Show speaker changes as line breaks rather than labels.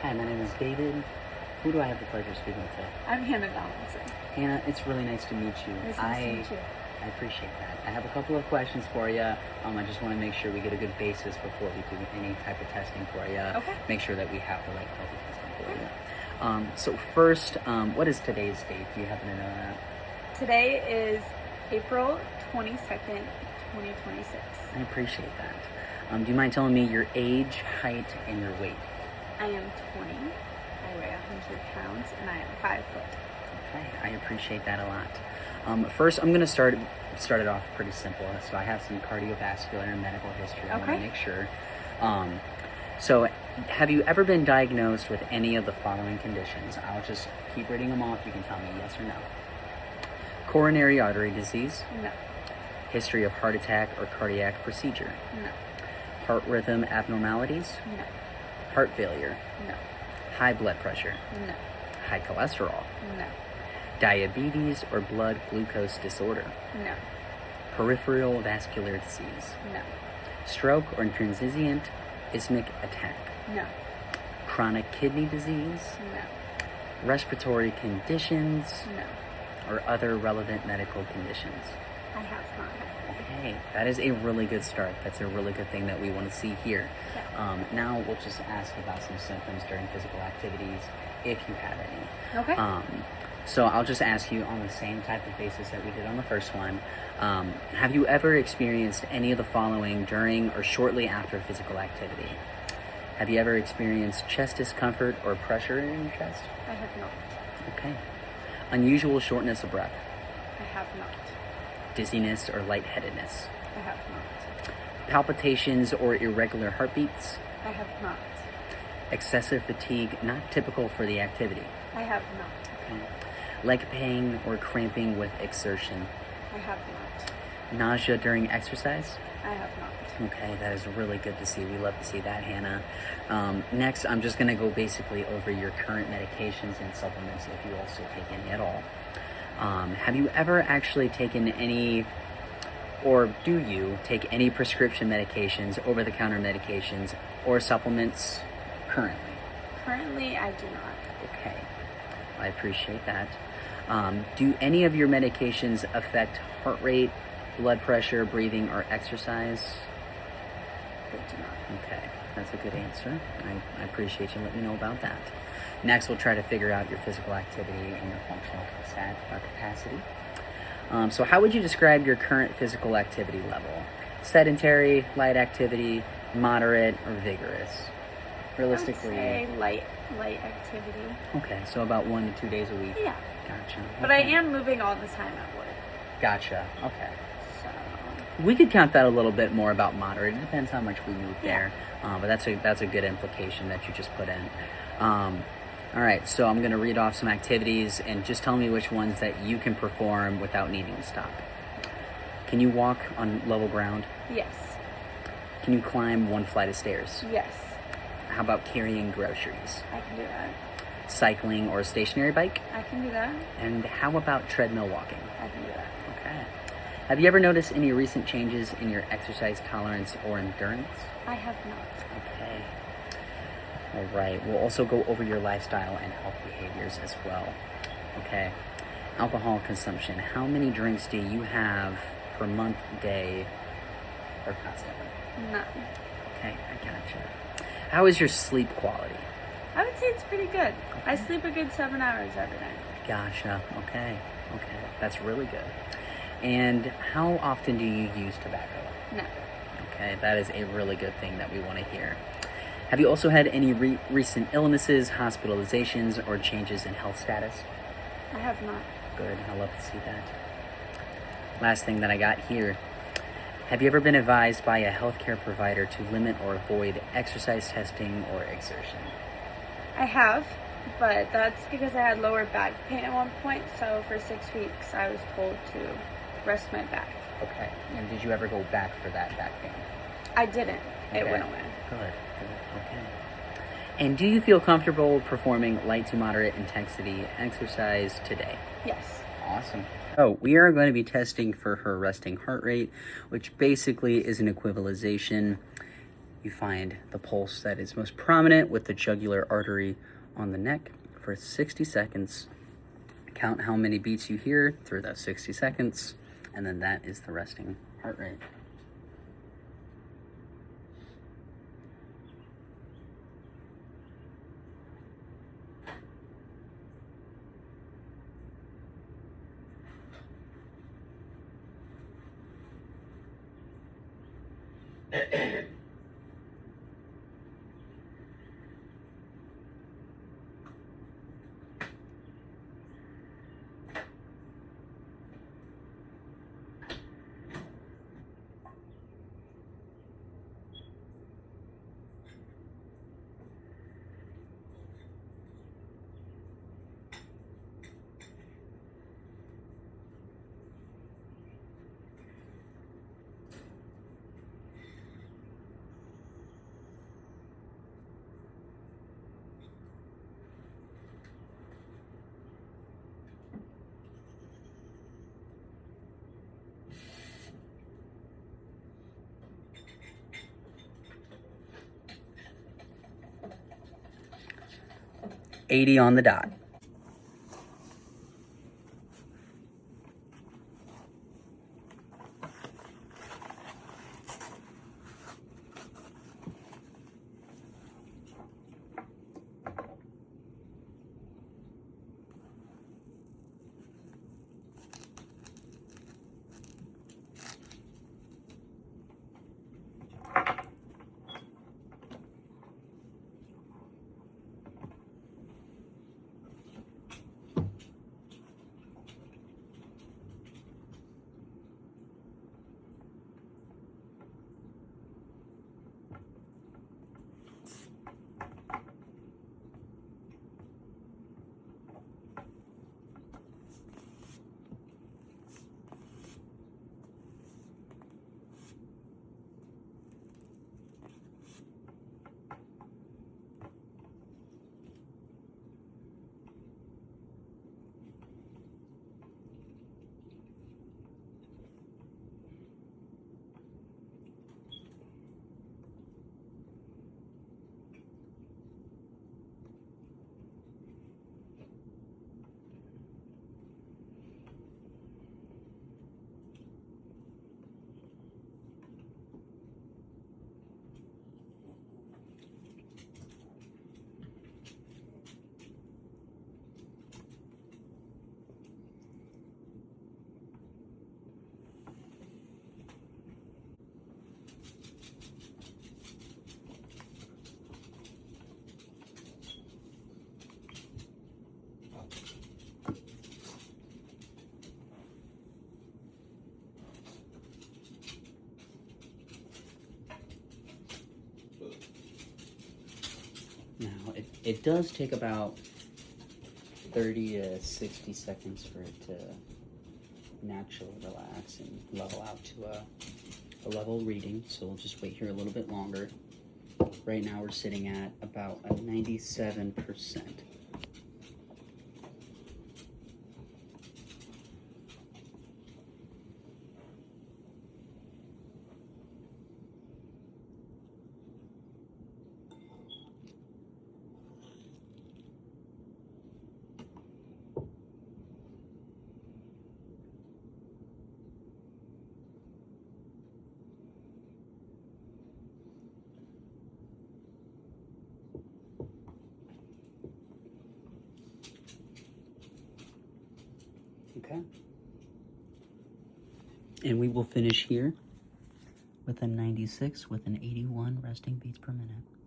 Hi, my name is David. Who do I have the pleasure of speaking with today?
I'm Hannah Donaldson.
Hannah, it's really nice to meet you.
It's nice to meet you.
I appreciate that. I have a couple of questions for you. I just want to make sure we get a good basis before we do any type of testing for you.
Okay.
Make sure that we have the right type of testing for you. So first, what is today's date? Do you happen to know that?
Today is April 22nd, 2026.
I appreciate that. Do you mind telling me your age, height, and your weight?
I am 20. I weigh 100 pounds and I am 5 foot.
Okay, I appreciate that a lot. First, I'm going to start it off pretty simple. So I have some cardiovascular and medical history. I want to make sure. So have you ever been diagnosed with any of the following conditions? I'll just keep reading them off. You can tell me yes or no. Coronary artery disease.
No.
History of heart attack or cardiac procedure.
No.
Heart rhythm abnormalities.
No.
Heart failure.
No.
High blood pressure.
No.
High cholesterol.
No.
Diabetes or blood glucose disorder.
No.
Peripheral vascular disease.
No.
Stroke or transient ischemic attack.
No.
Chronic kidney disease.
No.
Respiratory conditions.
No.
Or other relevant medical conditions.
I have not.
Okay, that is a really good start. That's a really good thing that we want to see here.
Yeah.
Now we'll just ask about some symptoms during physical activities, if you have any.
Okay.
So I'll just ask you on the same type of basis that we did on the first one. Have you ever experienced any of the following during or shortly after physical activity? Have you ever experienced chest discomfort or pressure in your chest?
I have not.
Okay. Unusual shortness of breath.
I have not.
Dizziness or lightheadedness.
I have not.
Palpitations or irregular heartbeats.
I have not.
Excessive fatigue not typical for the activity.
I have not.
Okay. Leg pain or cramping with exertion.
I have not.
Nausea during exercise.
I have not.
Okay, that is really good to see. We love to see that, Hannah. Next, I'm just going to go basically over your current medications and supplements if you also take any at all. Have you ever actually taken any, or do you take any prescription medications, over-the-counter medications, or supplements currently?
Currently, I do not.
Okay, I appreciate that. Do any of your medications affect heart rate, blood pressure, breathing, or exercise?
I do not.
Okay, that's a good answer. I appreciate you letting me know about that. Next, we'll try to figure out your physical activity and your functional capacity. So how would you describe your current physical activity level? Sedentary, light activity, moderate, or vigorous? Realistically,
I would say light activity.
Okay, so about 1 to 2 days a week.
Yeah.
Gotcha.
But I am moving all the time at work.
Gotcha. Okay.
So
We could count that a little bit more about moderate. It depends how much we move there. But that's a good implication that you just put in. All right, so I'm going to read off some activities and just tell me which ones that you can perform without needing to stop. Can you walk on level ground?
yes.
Can you climb 1 flight of stairs?
Yes.
How about carrying groceries?
I can do that.
Cycling or a stationary bike?
I can do that.
And how about treadmill walking?
I can do that.
Okay. Have you ever noticed any recent changes in your exercise tolerance or endurance?
I have not.
Okay. All right. We'll also go over your lifestyle and health behaviors as well. Okay. Alcohol consumption. How many drinks do you have per month, day, or constantly?
None.
Okay, I gotcha. How is your sleep quality?
I would say it's pretty good. I
Okay.
sleep a good 7 hours every night.
Gotcha. Okay. That's really good. And how often do you use tobacco?
Never.
Okay, that is a really good thing that we want to hear. Have you also had any recent illnesses, hospitalizations, or changes in health status?
I have not.
Good, I love to see that. Last thing that I got here. Have you ever been advised by a healthcare provider to limit or avoid exercise testing or exertion?
I have, but that's because I had lower back pain at one point. So for 6 weeks, I was told to rest my back.
Okay, and did you ever go back for that back pain?
I didn't. It
Okay.
went away.
Good, okay. And do you feel comfortable performing light to moderate intensity exercise today?
Yes.
Awesome. So we are going to be testing for her resting heart rate, which basically is an equalization You find the pulse that is most prominent with the jugular artery on the neck for 60 seconds. Count how many beats you hear through those 60 seconds, and then that is the resting heart rate. $80 on the dot. Now, it does take about 30 to 60 seconds for it to naturally relax and level out to a level reading, so we'll just wait here a little bit longer. Right now we're sitting at about a 97%. Okay. And we will finish here with a 96 with an 81 resting beats per minute.